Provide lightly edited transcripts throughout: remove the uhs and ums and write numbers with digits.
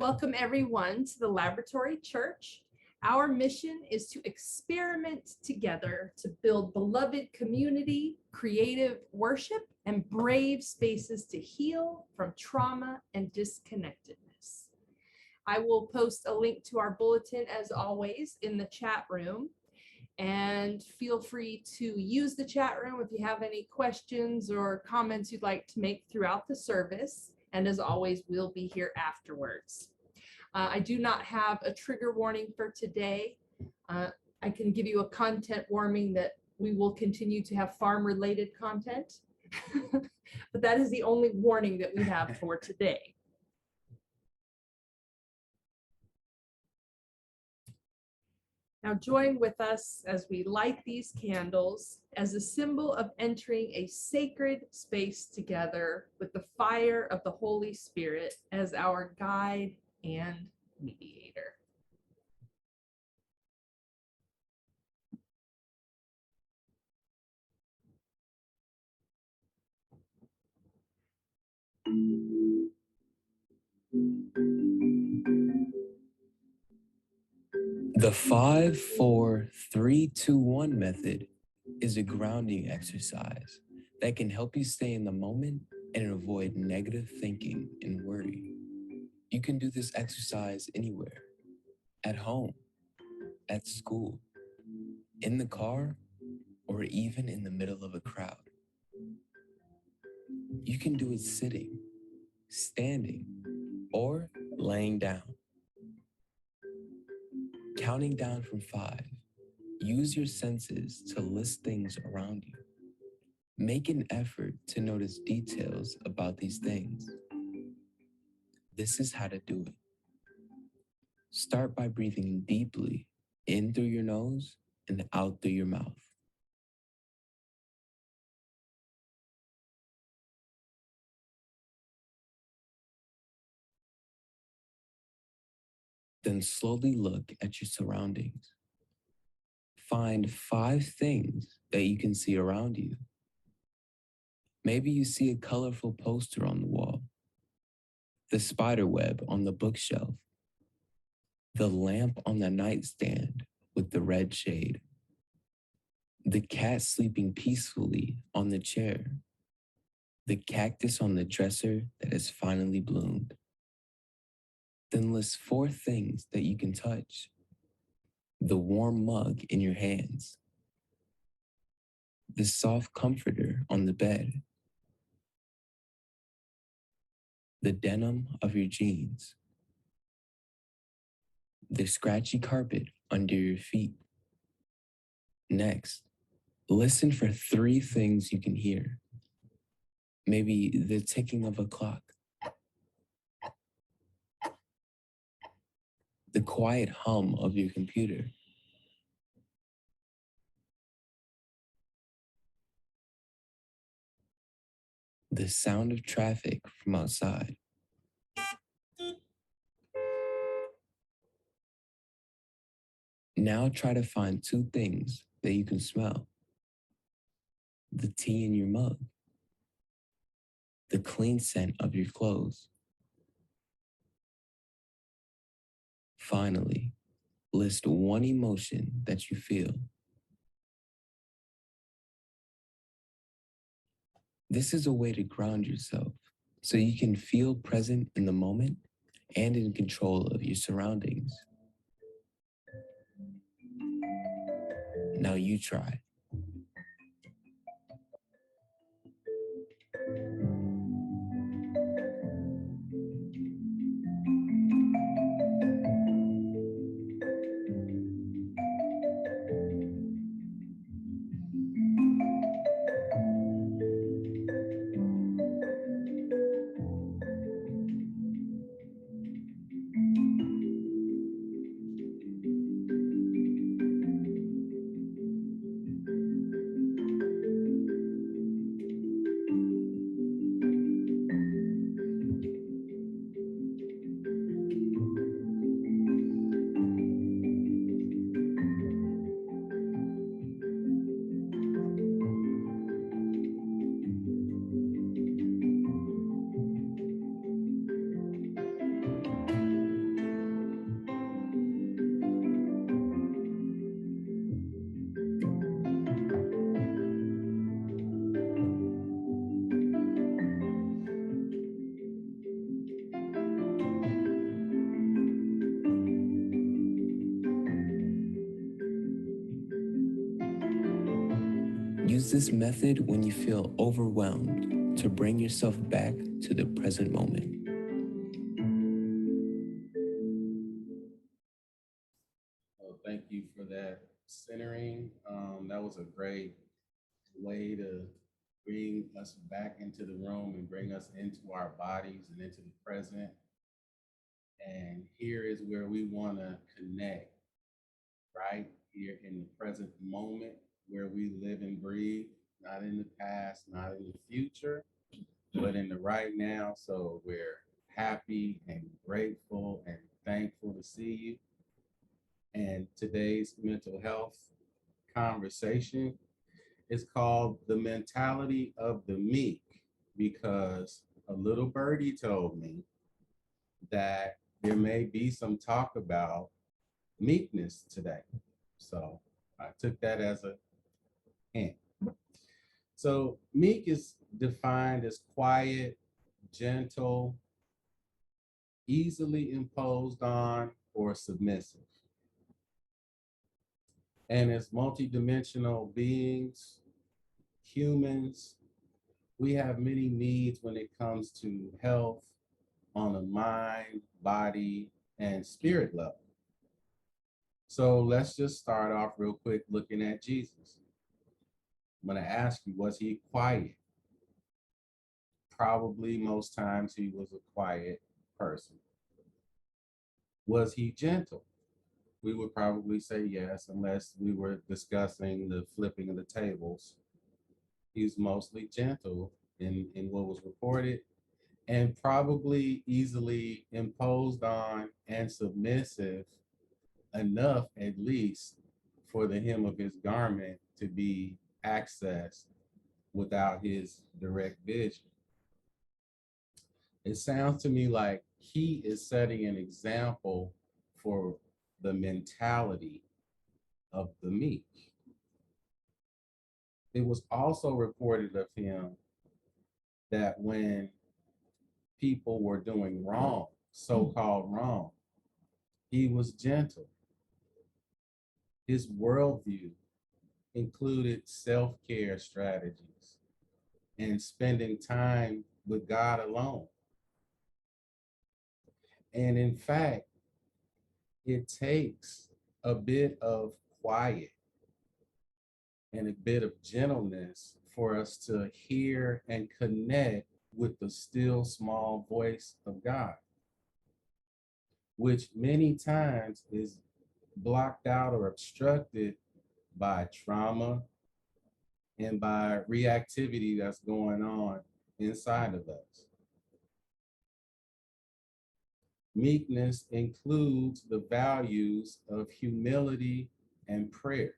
Welcome everyone to the Laboratory Church. Our mission is to experiment together to build beloved community, creative worship, and brave spaces to heal from trauma and disconnectedness. I will post a link to our bulletin as always in the chat room. And feel free to use the chat room if you have any questions or comments you'd like to make throughout the service. And as always, we'll be here afterwards. I do not have a trigger warning for today. I can give you a content warning that we will continue to have farm-related content, but that is the only warning that we have for today. Now join with us as we light these candles as a symbol of entering a sacred space together with the fire of the Holy Spirit as our guide and mediator. The 5-4-3-2-1 method is a grounding exercise that can help you stay in the moment and avoid negative thinking and worry. You can do this exercise anywhere, at home, at school, in the car, or even in the middle of a crowd. You can do it sitting, standing, or laying down. Counting down from 5, use your senses to list things around you. Make an effort to notice details about these things. This is how to do it. Start by breathing deeply in through your nose and out through your mouth. Then slowly look at your surroundings. Find 5 things that you can see around you. Maybe you see a colorful poster on the wall, the spider web on the bookshelf, the lamp on the nightstand with the red shade, the cat sleeping peacefully on the chair, the cactus on the dresser that has finally bloomed. Then list 4 things that you can touch. The warm mug in your hands, the soft comforter on the bed, the denim of your jeans, the scratchy carpet under your feet. Next, listen for 3 things you can hear. Maybe the ticking of a clock, the quiet hum of your computer, the sound of traffic from outside. Now try to find 2 things that you can smell. The tea in your mug, the clean scent of your clothes. Finally, list 1 emotion that you feel. This is a way to ground yourself so you can feel present in the moment and in control of your surroundings. Now you try. this method when you feel overwhelmed to bring yourself back to the present moment. Well, thank you for that centering. That was a great way to bring us back into the room and bring us into our bodies and into the present. And here is where we want to connect, right? Here in the present moment where we live and breathe, not in the past, not in the future, but in the right now. So we're happy and grateful and thankful to see you. And today's mental health conversation is called The Mentality of the Meek, because a little birdie told me that there may be some talk about meekness today. So I took that as a hint. So meek is defined as quiet, gentle, easily imposed on, or submissive. And as multidimensional beings, humans, we have many needs when it comes to health on a mind, body, and spirit level. So let's just start off real quick looking at Jesus. I'm going to ask you, was he quiet? Probably most times he was a quiet person. Was he gentle? We would probably say yes, unless we were discussing the flipping of the tables. He's mostly gentle in what was reported, and probably easily imposed on and submissive enough, at least, for the hem of his garment to be accessed without his direct vision. It sounds to me like he is setting an example for the mentality of the meek. It was also reported of him that when people were doing wrong, so-called wrong, he was gentle. His worldview included self-care strategies and spending time with God alone. And in fact, it takes a bit of quiet and a bit of gentleness for us to hear and connect with the still small voice of God, which many times is blocked out or obstructed by trauma and by reactivity that's going on inside of us. Meekness includes the values of humility and prayer.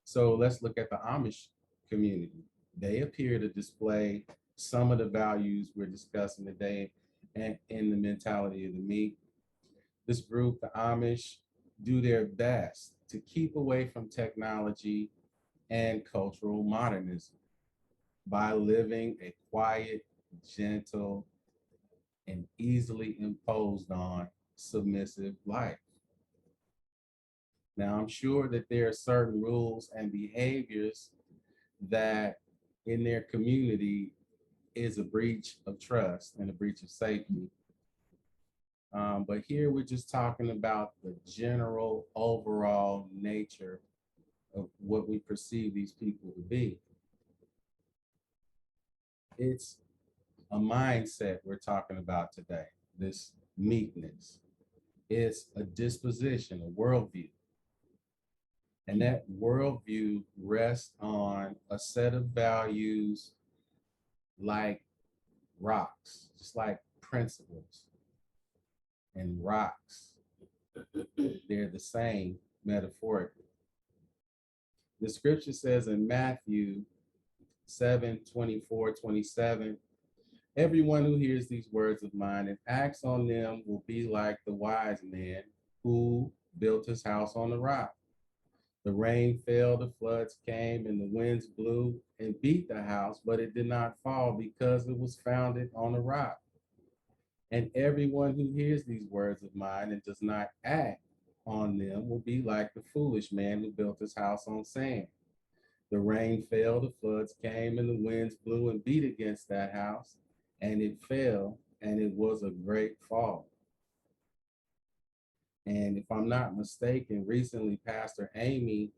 So let's look at the Amish community. They appear to display some of the values we're discussing today and in the mentality of the meek. This group, the Amish, do their best to keep away from technology and cultural modernism by living a quiet, gentle, and easily imposed on submissive life. Now, I'm sure that there are certain rules and behaviors that in their community is a breach of trust and a breach of safety. But here we're just talking about the general overall nature of what we perceive these people to be. It's a mindset we're talking about today, this meekness. It's a disposition, a worldview. And that worldview rests on a set of values like rocks, just like principles and rocks. They're the same metaphorically. The scripture says in Matthew 7:24-27, everyone who hears these words of mine and acts on them will be like the wise man who built his house on the rock. The rain fell, the floods came, and the winds blew and beat the house, but it did not fall because it was founded on a rock. And everyone who hears these words of mine and does not act on them will be like the foolish man who built his house on sand. The rain fell, the floods came, and the winds blew and beat against that house, and it fell, and it was a great fall. And if I'm not mistaken, recently Pastor Amy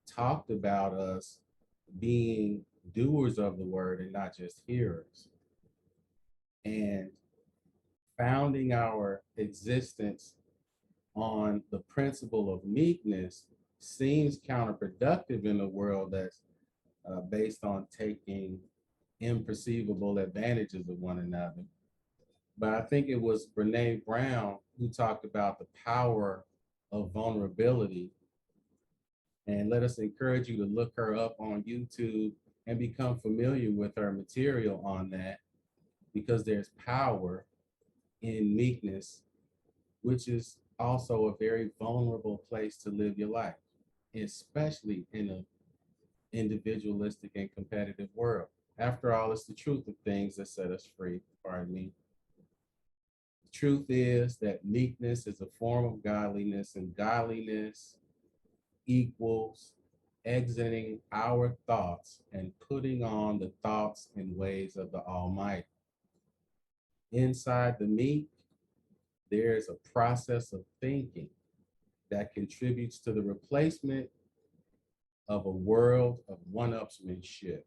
talked about us being doers of the word and not just hearers. And founding our existence on the principle of meekness seems counterproductive in a world that's based on taking imperceivable advantages of one another. But I think it was Brene Brown who talked about the power of vulnerability. And let us encourage you to look her up on YouTube and become familiar with her material on that, because there's power in meekness, which is also a very vulnerable place to live your life, especially in an individualistic and competitive world. After all, it's the truth of things that set us free. Pardon me. The truth is that meekness is a form of godliness, and godliness equals exiting our thoughts and putting on the thoughts and ways of the Almighty. Inside the meek, there is a process of thinking that contributes to the replacement of a world of one-upsmanship.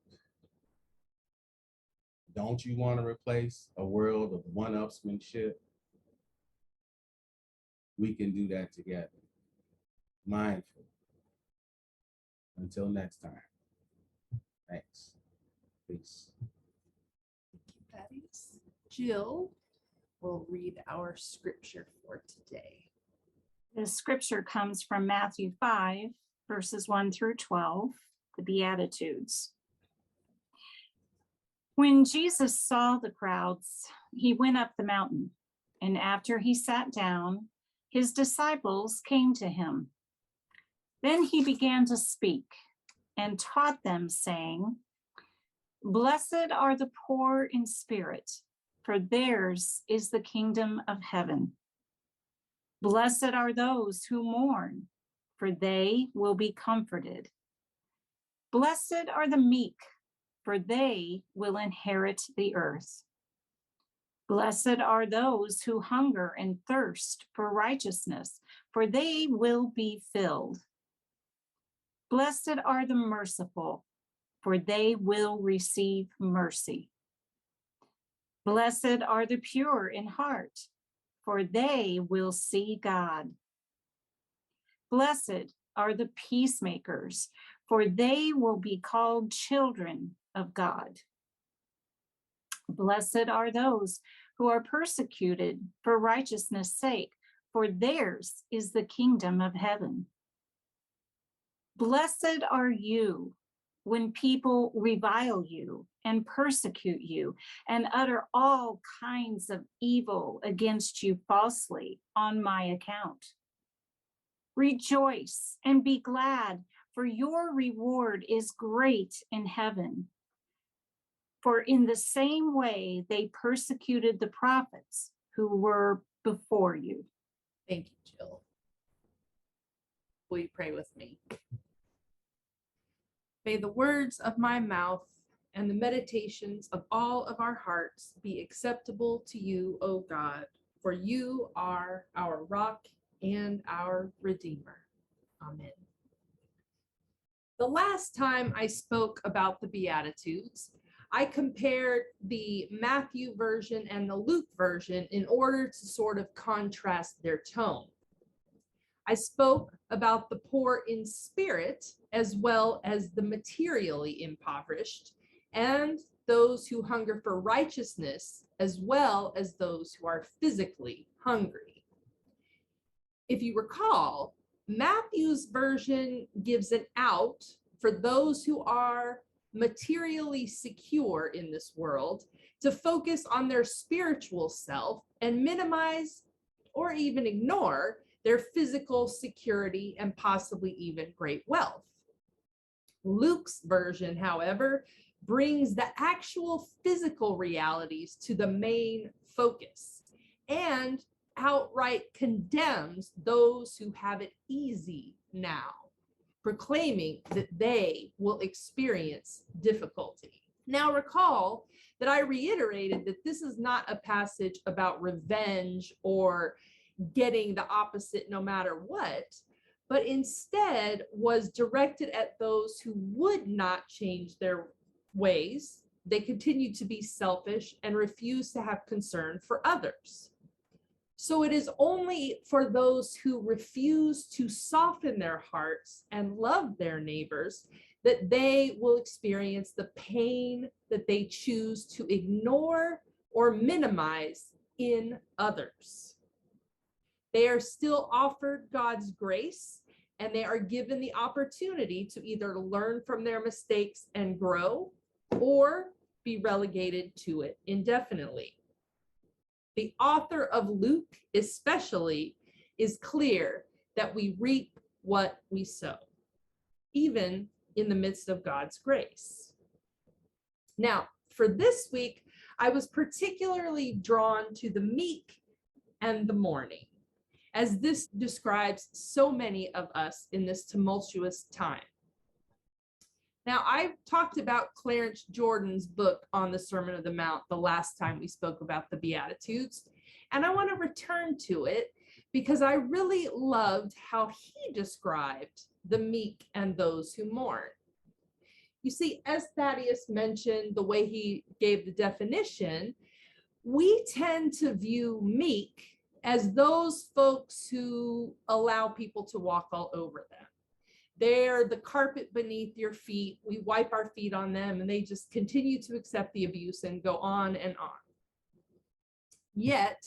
Don't you want to replace a world of one-upsmanship? We can do that together. Mindful. Until next time. Thanks. Peace. Thank you, Thaddeus. Jill will read our scripture for today. The scripture comes from Matthew 5, verses 1 through 12, the beatitudes. When Jesus saw the crowds, he went up the mountain, and after he sat down, his disciples came to him. Then he began to speak and taught them, saying, "Blessed are the poor in spirit, for theirs is the kingdom of heaven. Blessed are those who mourn, for they will be comforted. Blessed are the meek, for they will inherit the earth. Blessed are those who hunger and thirst for righteousness, for they will be filled. Blessed are the merciful, for they will receive mercy. Blessed are the pure in heart, for they will see God. Blessed are the peacemakers, for they will be called children of God. Blessed are those who are persecuted for righteousness' sake, for theirs is the kingdom of heaven. Blessed are you when people revile you and persecute you and utter all kinds of evil against you falsely on my account. Rejoice and be glad, for your reward is great in heaven. For in the same way they persecuted the prophets who were before you." Thank you, Jill. Will you pray with me? May the words of my mouth and the meditations of all of our hearts be acceptable to you, O God, for you are our rock and our Redeemer. Amen. The last time I spoke about the Beatitudes, I compared the Matthew version and the Luke version in order to sort of contrast their tone. I spoke about the poor in spirit as well as the materially impoverished, and those who hunger for righteousness as well as those who are physically hungry. If you recall, Matthew's version gives an out for those who are materially secure in this world to focus on their spiritual self and minimize or even ignore their physical security and possibly even great wealth. Luke's version, however, brings the actual physical realities to the main focus and outright condemns those who have it easy now. proclaiming that they will experience difficulty. Now, recall that I reiterated that this is not a passage about revenge or getting the opposite no matter what, but instead was directed at those who would not change their ways. They continued to be selfish and refused to have concern for others. So it is only for those who refuse to soften their hearts and love their neighbors that they will experience the pain that they choose to ignore or minimize in others. They are still offered God's grace, and they are given the opportunity to either learn from their mistakes and grow, or be relegated to it indefinitely. The author of Luke especially is clear that we reap what we sow, even in the midst of God's grace. Now, for this week, I was particularly drawn to the meek and the mourning, as this describes so many of us in this tumultuous time. Now, I talked about Clarence Jordan's book on the Sermon on the Mount the last time we spoke about the Beatitudes, and I want to return to it because I really loved how he described the meek and those who mourn. You see, as Thaddeus mentioned, the way he gave the definition, we tend to view meek as those folks who allow people to walk all over them. They're the carpet beneath your feet. We wipe our feet on them and they just continue to accept the abuse and go on and on. Yet,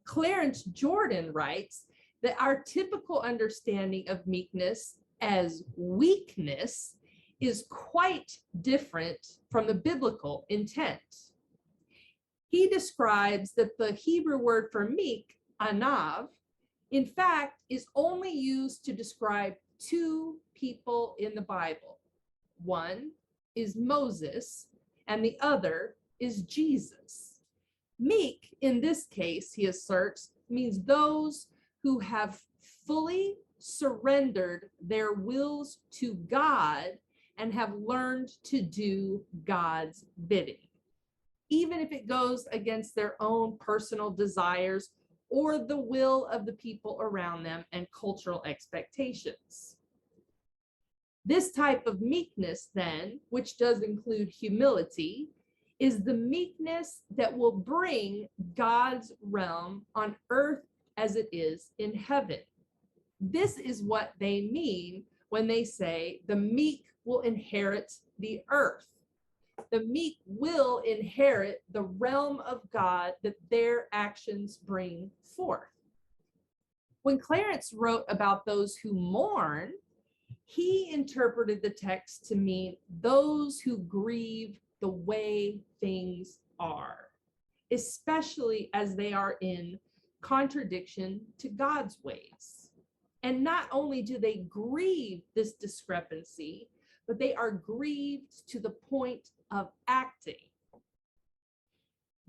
Clarence Jordan writes that our typical understanding of meekness as weakness is quite different from the biblical intent. He describes that the Hebrew word for meek, anav, in fact, is only used to describe two people in the Bible. One is Moses, and the other is Jesus. Meek, in this case, he asserts, means those who have fully surrendered their wills to God and have learned to do God's bidding, even if it goes against their own personal desires or the will of the people around them and cultural expectations. This type of meekness, then, which does include humility, is the meekness that will bring God's realm on earth as it is in heaven. This is what they mean when they say the meek will inherit the earth. The meek will inherit the realm of God that their actions bring forth. When Clarence wrote about those who mourn, he interpreted the text to mean those who grieve the way things are, especially as they are in contradiction to God's ways. And not only do they grieve this discrepancy, but they are grieved to the point of acting.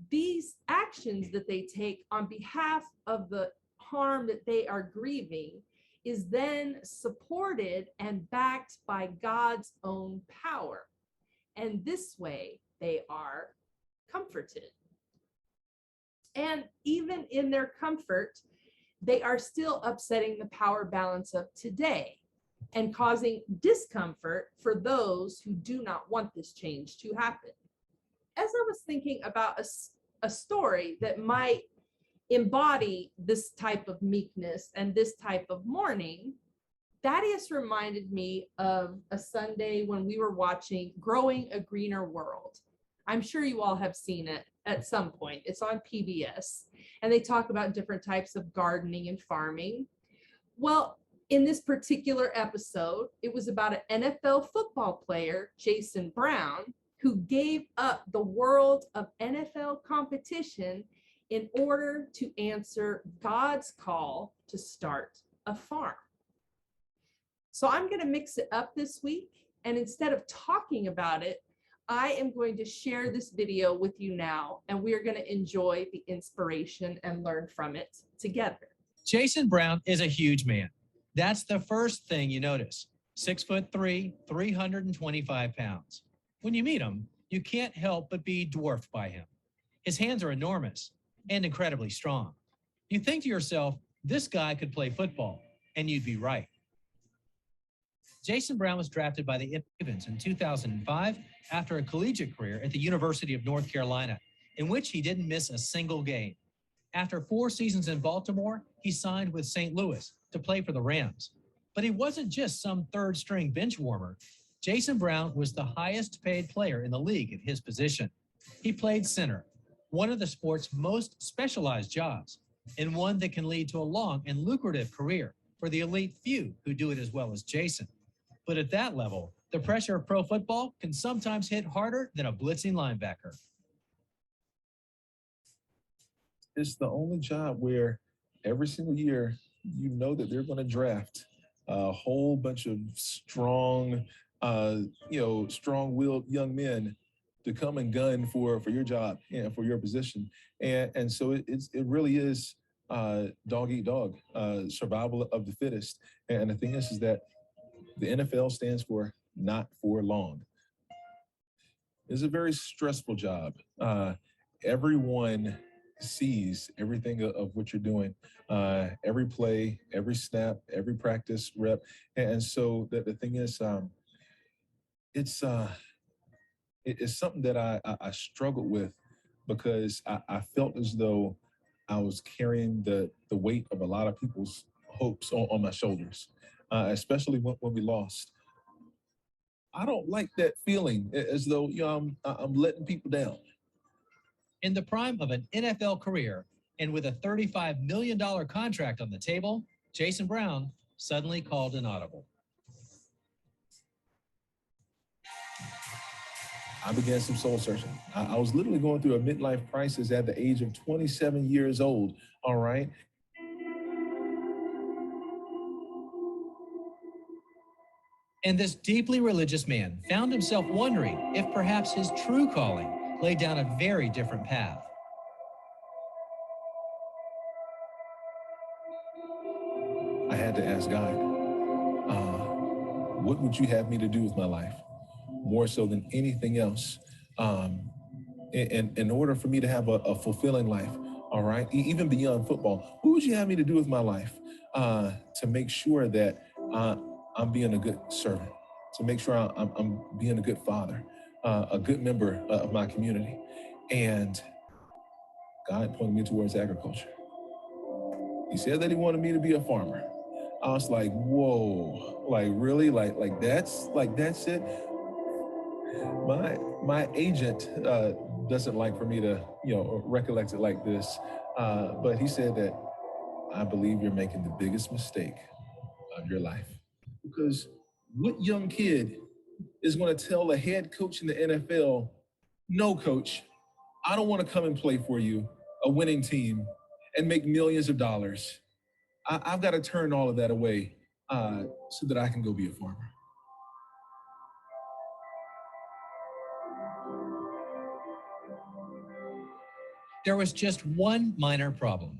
These actions that they take on behalf of the harm that they are grieving is then supported and backed by God's own power. And this way they are comforted. And even in their comfort, they are still upsetting the power balance of today and causing discomfort for those who do not want this change to happen. As I was thinking about a story that might embody this type of meekness and this type of mourning, Thaddeus reminded me of a Sunday when we were watching Growing a Greener World. I'm sure you all have seen it at some point. It's on PBS, and they talk about different types of gardening and farming. Well, in this particular episode, it was about an NFL football player, Jason Brown, who gave up the world of NFL competition in order to answer God's call to start a farm. So I'm going to mix it up this week, and instead of talking about it, I am going to share this video with you now, and we are going to enjoy the inspiration and learn from it together. Jason Brown is a huge man. That's the first thing you notice. 6'3", 325 pounds. When you meet him, you can't help but be dwarfed by him. His hands are enormous and incredibly strong. You think to yourself, this guy could play football, and you'd be right. Jason Brown was drafted by the Ravens in 2005 after a collegiate career at the University of North Carolina, in which he didn't miss a single game. After 4 seasons in Baltimore, he signed with St. Louis to play for the Rams. But he wasn't just some third-string bench warmer. Jason Brown was the highest paid player in the league at his position. He played center, one of the sport's most specialized jobs, and one that can lead to a long and lucrative career for the elite few who do it as well as Jason. But at that level, the pressure of pro football can sometimes hit harder than a blitzing linebacker. It's the only job where every single year you know that they're going to draft a whole bunch of strong, strong-willed young men to come and gun for your job and for your position. And so it really is dog eat dog, survival of the fittest. And the thing is that the NFL stands for not for long. It's a very stressful job. Everyone sees everything of what you're doing, every play, every snap, every practice rep. And so the thing is, it's something that I struggled with because I felt as though I was carrying the weight of a lot of people's hopes on my shoulders, especially when we lost. I don't like that feeling as though I'm letting people down. In the prime of an NFL career and with a $35 million contract on the table, Jason Brown suddenly called an audible. I began some soul searching. I was literally going through a midlife crisis at the age of 27 years old, all right? And this deeply religious man found himself wondering if perhaps his true calling lay down a very different path. I had to ask God, what would you have me to do with my life? More so than anything else. In order for me to have a fulfilling life, all right, even beyond football, what would you have me to do with my life to make sure that I'm being a good servant, to make sure I'm being a good father, a good member of my community? And God pointed me towards agriculture. He said that he wanted me to be a farmer. I was like, whoa, like really? Like that's it? My agent doesn't like for me to, recollect it like this. But he said that I believe you're making the biggest mistake of your life. Because what young kid is going to tell a head coach in the NFL, no, coach, I don't want to come and play for you, a winning team, and make millions of dollars. I've got to turn all of that away so that I can go be a farmer. There was just one minor problem.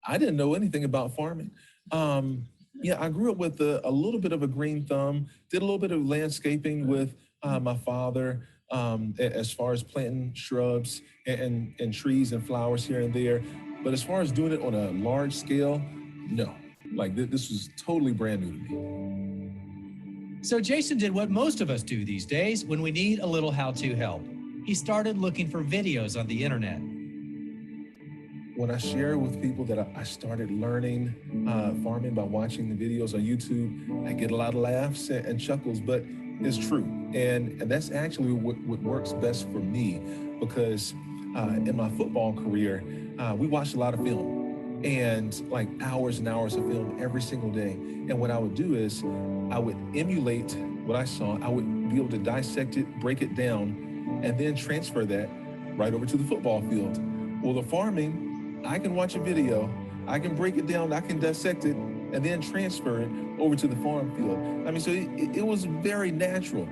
I didn't know anything about farming. I grew up with a little bit of a green thumb, did a little bit of landscaping with my father as far as planting shrubs and trees and flowers here and there. But as far as doing it on a large scale, no. Like this was totally brand new to me. So Jason did what most of us do these days when we need a little how-to help. He started looking for videos on the internet. When I share with people that I started learning farming by watching the videos on YouTube, I get a lot of laughs and chuckles, but it's true. And that's actually what works best for me, because in my football career, we watched a lot of film, and like hours and hours of film every single day. And what I would do is I would emulate what I saw. I would be able to dissect it, break it down, and then transfer that right over to the football field. Well, the farming, I can watch a video, I can break it down, I can dissect it, and then transfer it over to the farm field. I mean, so it was very natural.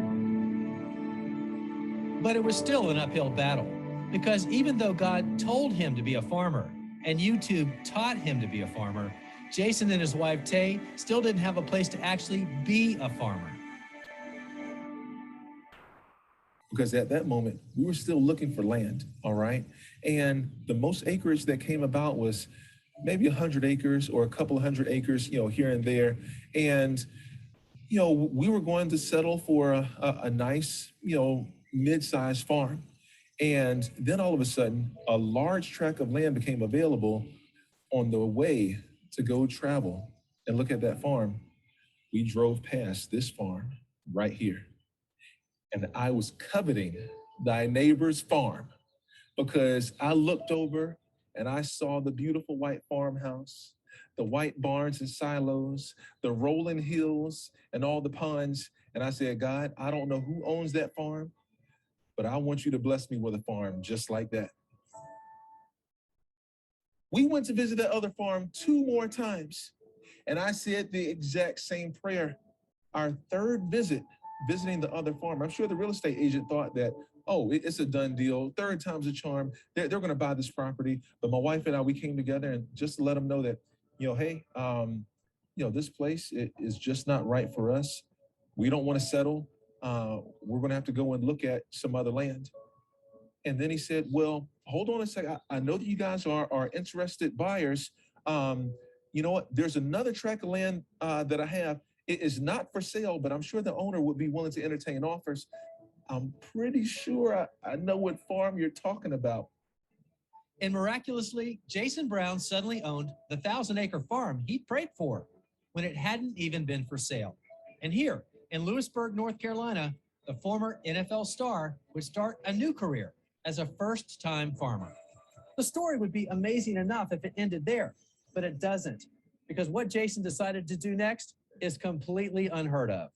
But it was still an uphill battle, because even though God told him to be a farmer and YouTube taught him to be a farmer, Jason and his wife Tay still didn't have a place to actually be a farmer. Because at that moment, we were still looking for land, all right? And the most acreage that came about was maybe 100 acres or a couple of hundred acres, here and there. And, we were going to settle for a nice, mid-sized farm. And then all of a sudden, a large tract of land became available on the way to go travel and look at that farm. We drove past this farm right here. And I was coveting thy neighbor's farm because I looked over and I saw the beautiful white farmhouse, the white barns and silos, the rolling hills and all the ponds. And I said, God, I don't know who owns that farm, but I want you to bless me with a farm just like that. We went to visit that other farm 2 more times, and I said the exact same prayer. Our third visit, visiting the other farm, I'm sure the real estate agent thought that, oh, it's a done deal. Third time's a charm. They're going to buy this property. But my wife and I, we came together and just to let them know that, hey, this place is just not right for us. We don't want to settle. We're going to have to go and look at some other land. And then he said, well, hold on a second. I know that you guys are interested buyers. You know what? There's another tract of land that I have. It is not for sale, but I'm sure the owner would be willing to entertain offers. I'm pretty sure I know what farm you're talking about. And miraculously, Jason Brown suddenly owned the 1,000-acre farm he'd prayed for when it hadn't even been for sale. And here in Lewisburg, North Carolina, the former NFL star would start a new career as a first-time farmer. The story would be amazing enough if it ended there, but it doesn't, because what Jason decided to do next is completely unheard of.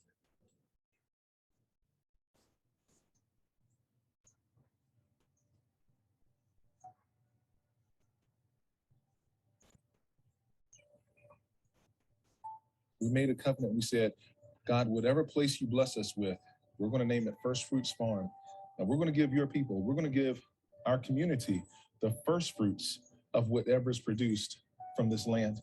We made a covenant. We said, God, whatever place you bless us with, we're going to name it First Fruits Farm. And we're going to give your people, we're going to give our community the first fruits of whatever is produced from this land.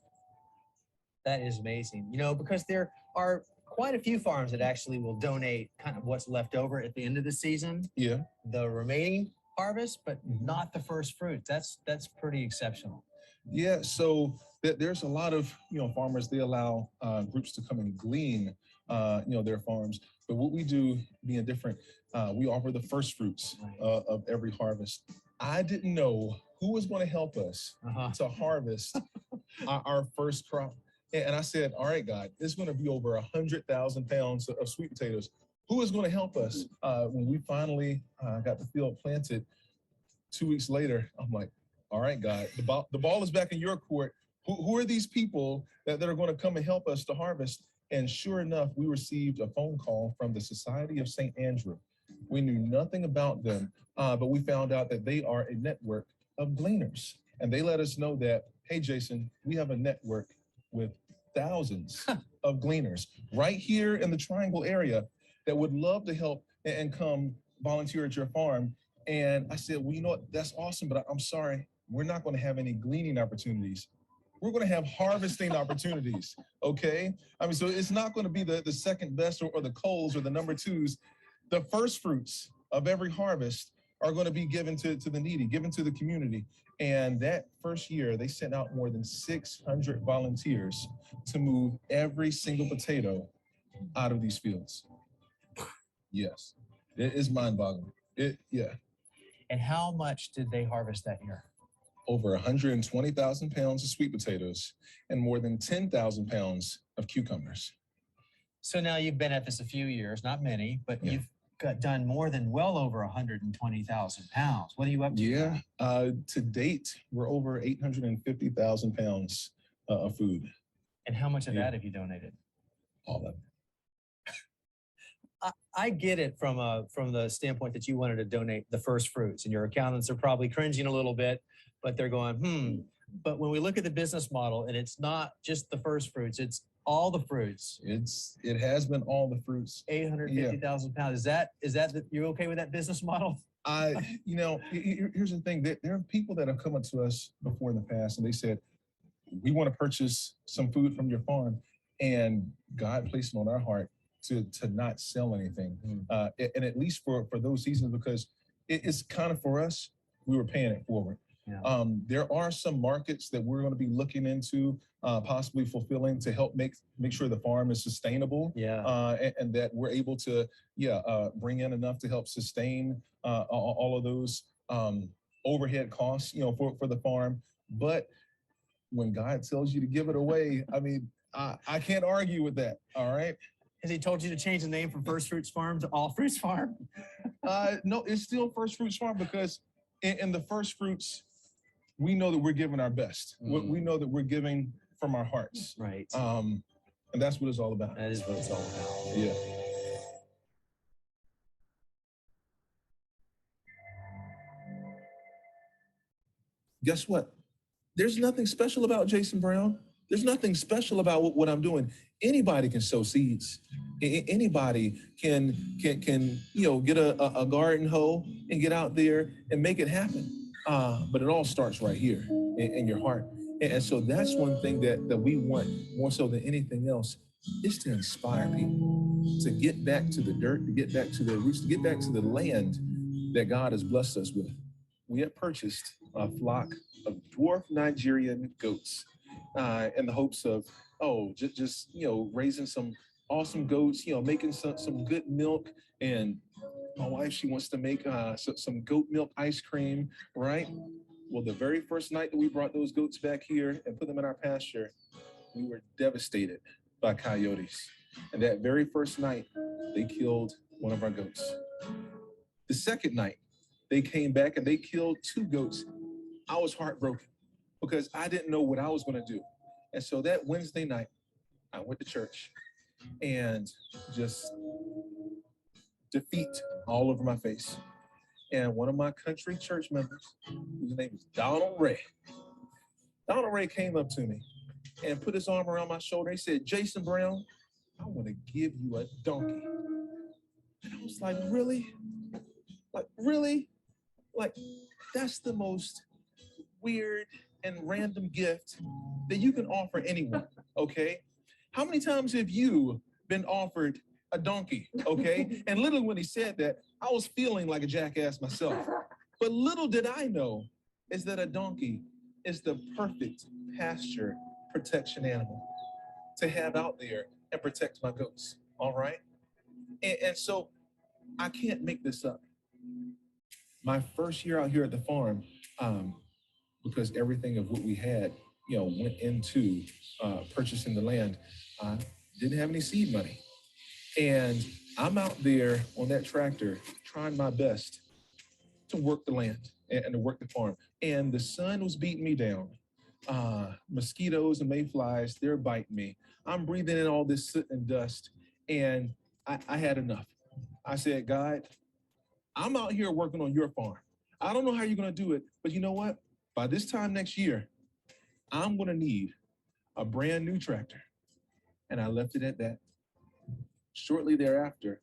That is amazing, because there are quite a few farms that actually will donate kind of what's left over at the end of the season. Yeah. The remaining harvest, but not the first fruits. That's pretty exceptional. Yeah, so there's a lot of farmers. They allow groups to come and glean their farms. But what we do, being different, we offer the first fruits of every harvest. I didn't know who was going to help us to harvest our first crop. And I said, all right, God, it's going to be over 100,000 pounds of sweet potatoes. Who is going to help us? When we finally got the field planted 2 weeks later, I'm like, all right, God, the ball is back in your court. Who are these people that are going to come and help us to harvest? And sure enough, we received a phone call from the Society of St. Andrew. We knew nothing about them, but we found out that they are a network of gleaners. And they let us know that, hey, Jason, we have a network with thousands of gleaners right here in the Triangle area that would love to help and come volunteer at your farm. And I said, well, you know what? That's awesome, but I'm sorry. We're not going to have any gleaning opportunities. We're going to have harvesting opportunities, okay? I mean, so it's not going to be the second best or the Coles or the number twos. The first fruits of every harvest are going to be given to the needy, given to the community. And that first year, they sent out more than 600 volunteers to move every single potato out of these fields. Yes, it is mind-boggling. Yeah. And how much did they harvest that year? Over 120,000 pounds of sweet potatoes and more than 10,000 pounds of cucumbers. So now you've been at this a few years, not many, but you've done more than well over 120,000 pounds. What are you up to? Yeah, to date, we're over 850,000 pounds of food. And how much of that have you donated? All of it. I get it from the standpoint that you wanted to donate the first fruits, and your accountants are probably cringing a little bit, but they're going, But when we look at the business model, and it's not just the first fruits, it's all the fruits. It has been all the fruits. 850,000 pounds. Is that you're okay with that business model? Here's the thing. There are people that have come up to us before in the past, and they said, we want to purchase some food from your farm, and God placed it on our heart to not sell anything, and at least for those seasons, because it's kind of for us, we were paying it forward. Yeah. There are some markets that we're going to be looking into, possibly fulfilling to help make sure the farm is sustainable. Yeah. And that we're able to, bring in enough to help sustain all of those overhead costs, for the farm. But when God tells you to give it away, I mean, I can't argue with that. All right. Has he told you to change the name from First Fruits Farm to All Fruits Farm? No, it's still First Fruits Farm, because in the First Fruits, we know that we're giving our best. We know that we're giving from our hearts. Right. And that's what it's all about. That is what it's all about. Yeah. Guess what? There's nothing special about Jason Brown. There's nothing special about what I'm doing. Anybody can sow seeds. Anybody can get a garden hoe and get out there and make it happen. But it all starts right here in your heart. And so that's one thing that we want more so than anything else, is to inspire people to get back to the dirt, to get back to their roots, to get back to the land that God has blessed us with. We have purchased a flock of dwarf Nigerian goats in the hopes of, just raising some awesome goats, making some good milk. And my wife, she wants to make some goat milk ice cream, right? Well, the very first night that we brought those goats back here and put them in our pasture, we were devastated by coyotes. And that very first night, they killed one of our goats. The second night, they came back and they killed 2 goats. I was heartbroken because I didn't know what I was going to do. And so that Wednesday night, I went to church and just defeat all over my face. And one of my country church members, whose name is Donald Ray came up to me and put his arm around my shoulder. He said, "Jason Brown, I want to give you a donkey." And I was like, really? Like, really? Like, that's the most weird and random gift that you can offer anyone, okay? How many times have you been offered a donkey, okay? And literally when he said that, I was feeling like a jackass myself. But little did I know is that a donkey is the perfect pasture protection animal to have out there and protect my goats, all right? And so I can't make this up. My first year out here at the farm, because everything of what we had, went into purchasing the land, didn't have any seed money. And I'm out there on that tractor trying my best to work the land and to work the farm. And the sun was beating me down. Mosquitoes and mayflies, they're biting me. I'm breathing in all this soot and dust. And I had enough. I said, "God, I'm out here working on your farm. I don't know how you're going to do it, but you know what? By this time next year, I'm going to need a brand new tractor." And I left it at that. Shortly thereafter,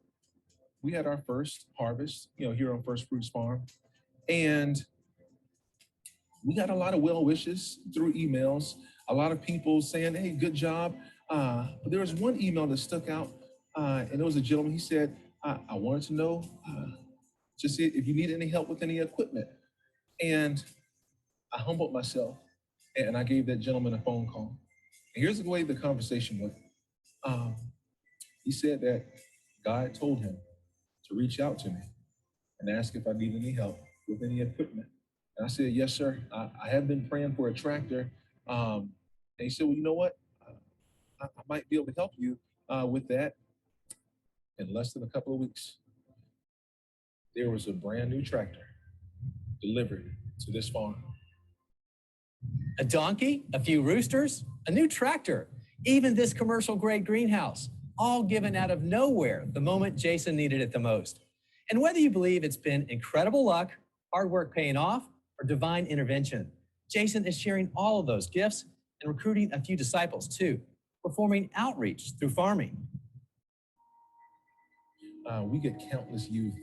we had our first harvest, here on First Fruits Farm. And we got a lot of well wishes through emails, a lot of people saying, "Hey, good job." But there was one email that stuck out, and it was a gentleman. He said, I wanted to know just if you need any help with any equipment. And I humbled myself, and I gave that gentleman a phone call. And here's the way the conversation went. He said that God told him to reach out to me and ask if I need any help with any equipment. And I said, "Yes, sir. I have been praying for a tractor." And he said, "Well, you know what? I might be able to help you with that." In less than a couple of weeks, there was a brand new tractor delivered to this farm. A donkey, a few roosters, a new tractor, even this commercial grade greenhouse, all given out of nowhere the moment Jason needed it the most. And whether you believe it's been incredible luck, hard work paying off, or divine intervention, Jason is sharing all of those gifts and recruiting a few disciples too, performing outreach through farming. We get countless youth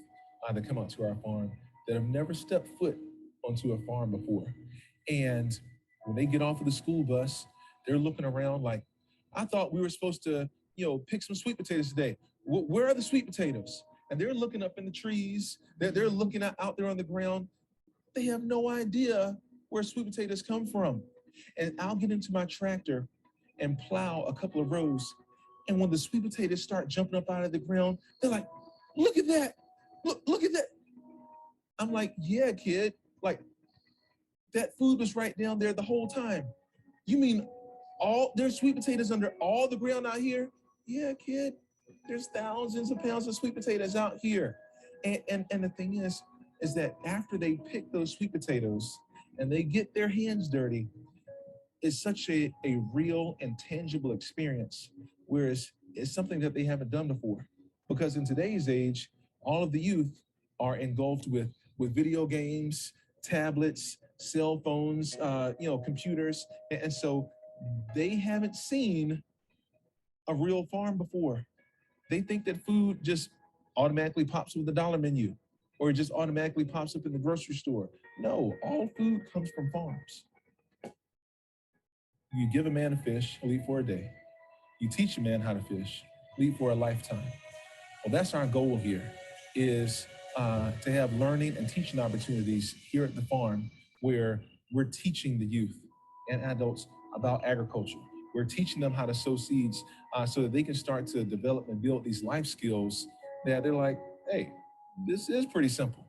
that come out to our farm that have never stepped foot onto a farm before. And when they get off of the school bus, They're looking around like, I thought we were supposed to, pick some sweet potatoes today. Where are the sweet potatoes? And they're looking up in the trees. They're looking out there on the ground. They have no idea where sweet potatoes come from. And I'll get into my tractor and plow a couple of rows. And when the sweet potatoes start jumping up out of the ground, they're like, look at that. Look at that. I'm like, yeah, kid, like that food was right down there the whole time. You mean there's sweet potatoes under all the ground out here? Yeah, kid, there's thousands of pounds of sweet potatoes out here. And the thing is that after they pick those sweet potatoes and they get their hands dirty, it's such a real and tangible experience, whereas it's something that they haven't done before. Because in today's age, all of the youth are engulfed with video games, tablets, cell phones, computers. And so they haven't seen a real farm before. They think that food just automatically pops up with the dollar menu, or it just automatically pops up in the grocery store. No, all food comes from farms. You give a man a fish, he'll eat for a day. You teach a man how to fish, he'll eat for a lifetime. Well, that's our goal here, is to have learning and teaching opportunities here at the farm where we're teaching the youth and adults about agriculture. We're teaching them how to sow seeds so that they can start to develop and build these life skills that they're like, hey, this is pretty simple.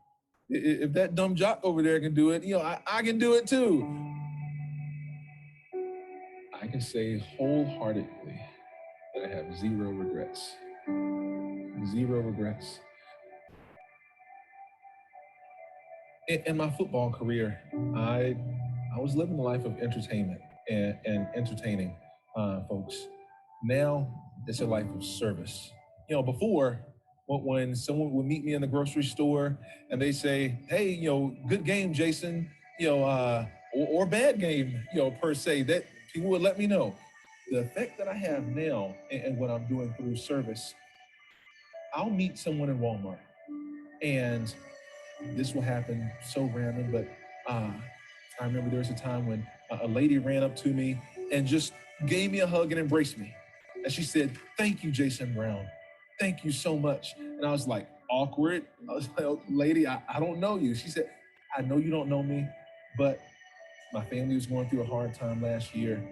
If that dumb jock over there can do it, I can do it too. I can say wholeheartedly that I have zero regrets. Zero regrets. In my football career, I was living the life of entertainment and entertaining folks. Now it's a life of service. Before, when someone would meet me in the grocery store and they say, hey, good game, Jason, or bad game, per se, that people would let me know. The effect that I have now and what I'm doing through service, I'll meet someone in Walmart, and this will happen so random, but I remember there was a time when a lady ran up to me and just gave me a hug and embraced me. And she said, thank you, Jason Brown. Thank you so much. And I was like, awkward. I was like, oh, lady, I don't know you. She said, I know you don't know me, but my family was going through a hard time last year.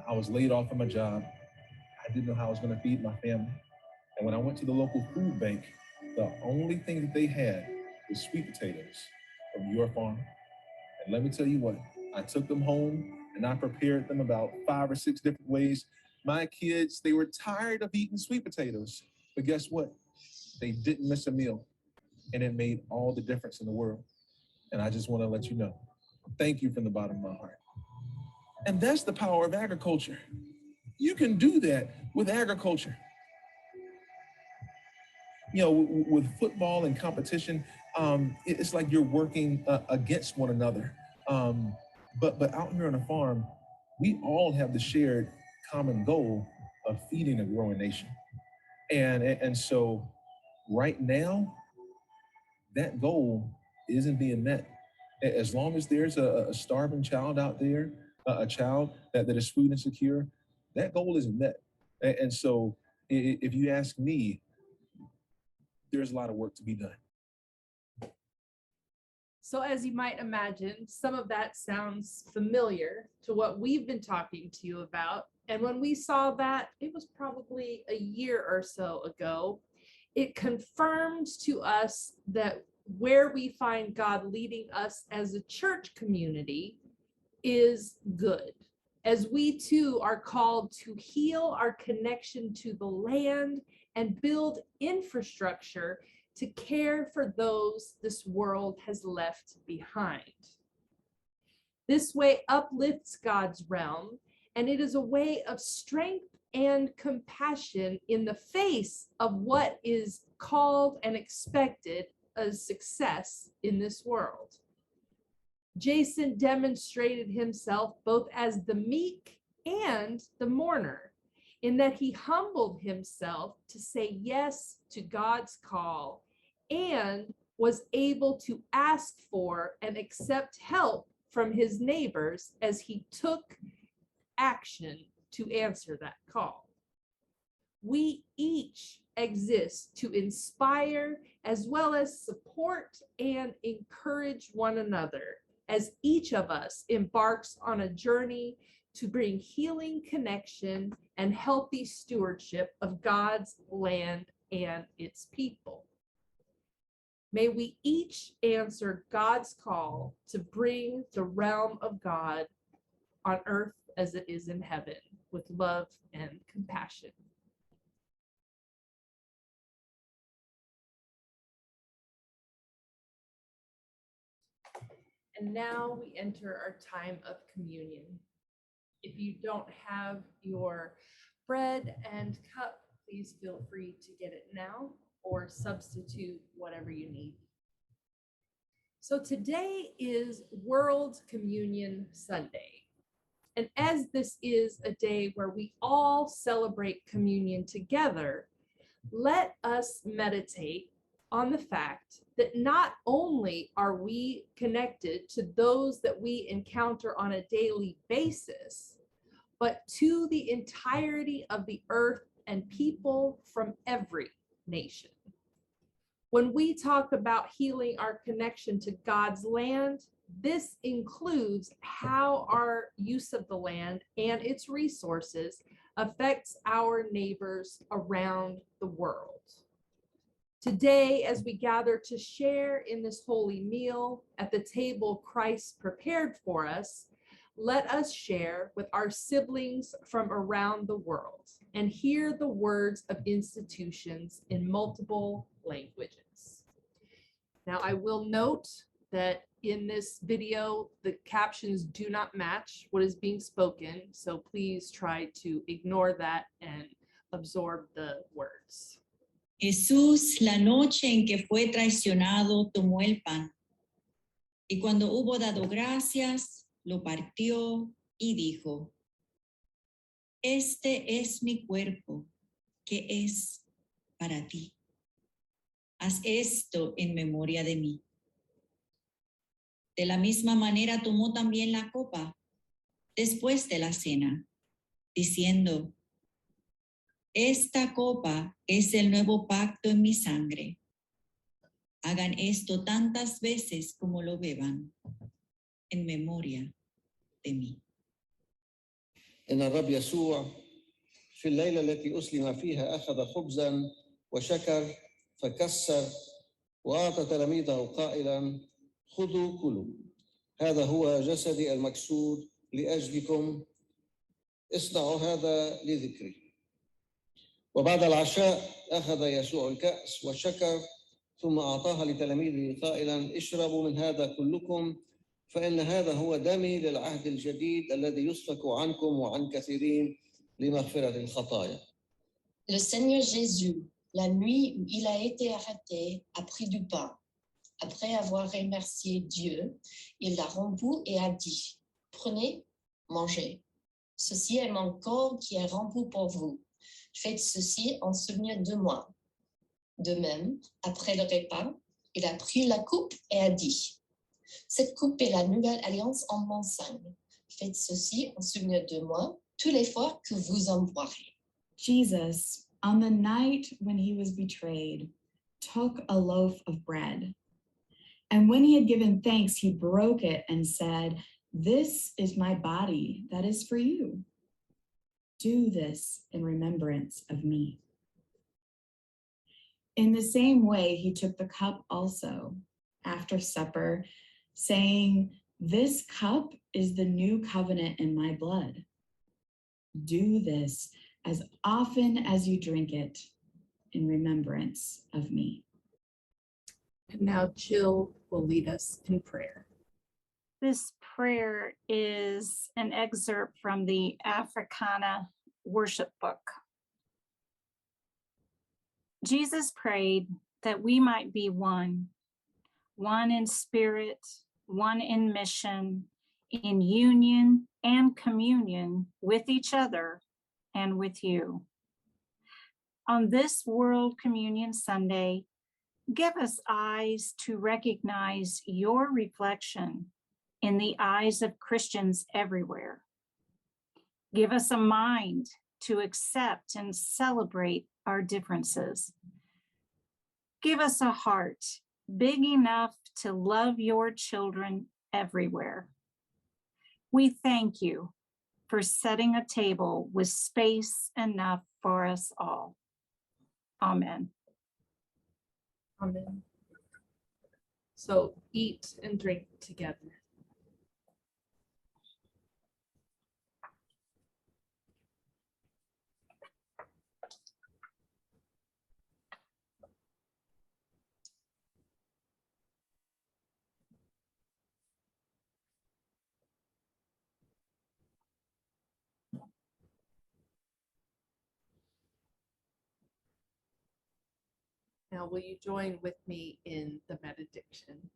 I was laid off from my job. I didn't know how I was going to feed my family. And when I went to the local food bank, the only thing that they had was sweet potatoes from your farm. And let me tell you what, I took them home and I prepared them about 5 or 6 different ways. My kids, they were tired of eating sweet potatoes, but guess what? They didn't miss a meal, and it made all the difference in the world. And I just want to let you know, thank you from the bottom of my heart. And that's the power of agriculture. You can do that with agriculture. With football and competition, it's like you're working against one another. But out here on a farm, we all have the shared common goal of feeding a growing nation. And so right now, that goal isn't being met. As long as there's a starving child out there, a child that is food insecure, that goal isn't met. And so if you ask me, there's a lot of work to be done. So as you might imagine, some of that sounds familiar to what we've been talking to you about. And when we saw that, it was probably a year or so ago, it confirmed to us that where we find God leading us as a church community is good. As we too are called to heal our connection to the land and build infrastructure to care for those this world has left behind. This way uplifts God's realm, and it is a way of strength and compassion in the face of what is called and expected as success in this world. Jason demonstrated himself both as the meek and the mourner, in that he humbled himself to say yes to God's call and was able to ask for and accept help from his neighbors as he took action to answer that call. We each exist to inspire as well as support and encourage one another as each of us embarks on a journey to bring healing, connection, and healthy stewardship of God's land and its people. May we each answer God's call to bring the realm of God on earth as it is in heaven with love and compassion. And now we enter our time of communion. If you don't have your bread and cup, please feel free to get it now or substitute whatever you need. So today is World Communion Sunday. And as this is a day where we all celebrate communion together, let us meditate on the fact that not only are we connected to those that we encounter on a daily basis, but to the entirety of the earth and people from every nation. When we talk about healing our connection to God's land, this includes how our use of the land and its resources affects our neighbors around the world. Today, as we gather to share in this holy meal at the table Christ prepared for us, let us share with our siblings from around the world and hear the words of institutions in multiple languages. Now, I will note that in this video, the captions do not match what is being spoken, so please try to ignore that and absorb the words. Jesús, la noche en que fue traicionado, tomó el pan y cuando hubo dado gracias, lo partió y dijo: Este es mi cuerpo, que es para ti. Haz esto en memoria de mí. De la misma manera tomó también la copa después de la cena, diciendo: Esta copa es el nuevo pacto en mi sangre. Hagan esto tantas veces como lo beban, en memoria de mí. إن الرب يسوع في الليلة التي أسلم فيها أخذ خبزاً وشكر فكسر وأعطى تلاميذه قائلاً: خذوا كلوا، هذا هو جسدي المكسور لأجلكم، اصنعوا هذا لذكري. وبعد العشاء أخذ يسوع الكأس وشكر ثم أعطاها لتلاميذه قائلاً: اشربوا من هذا كلكم، فإن هذا هو دمي للعهد الجديد الذي يسفك عنكم وعن كثيرين لمغفرة الخطايا. Le Seigneur Jésus, la nuit où il a été arrêté, a pris du pain. Après avoir remercié Dieu, il l'a rompu et a dit: Prenez, mangez. Ceci est mon corps qui est rompu pour vous. Faites ceci en souvenir de moi. De même, après le repas, il a pris la coupe et a dit: Cette coupe est la nouvelle alliance en mon sang. Faites ceci en souvenir de moi toutes les fois que vous en boirez. Jesus, on the night when he was betrayed, took a loaf of bread. And when he had given thanks, he broke it and said, This is my body that is for you. Do this in remembrance of me. In the same way, he took the cup also after supper, saying, This cup is the new covenant in my blood. Do this as often as you drink it in remembrance of me. And now Jill will lead us in prayer. This prayer is an excerpt from the Africana worship book. Jesus prayed that we might be one in spirit, one in mission, in union and communion with each other and with you. On this World Communion Sunday, give us eyes to recognize your reflection in the eyes of Christians everywhere. Give us a mind to accept and celebrate our differences. Give us a heart big enough to love your children everywhere. We thank you for setting a table with space enough for us all. Amen. Amen. So eat and drink together. Now, will you join with me in the benediction?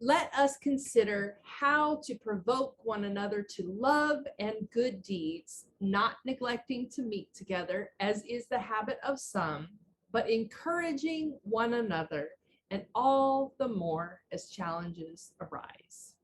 Let us consider how to provoke one another to love and good deeds, not neglecting to meet together, as is the habit of some, but encouraging one another, and all the more as challenges arise.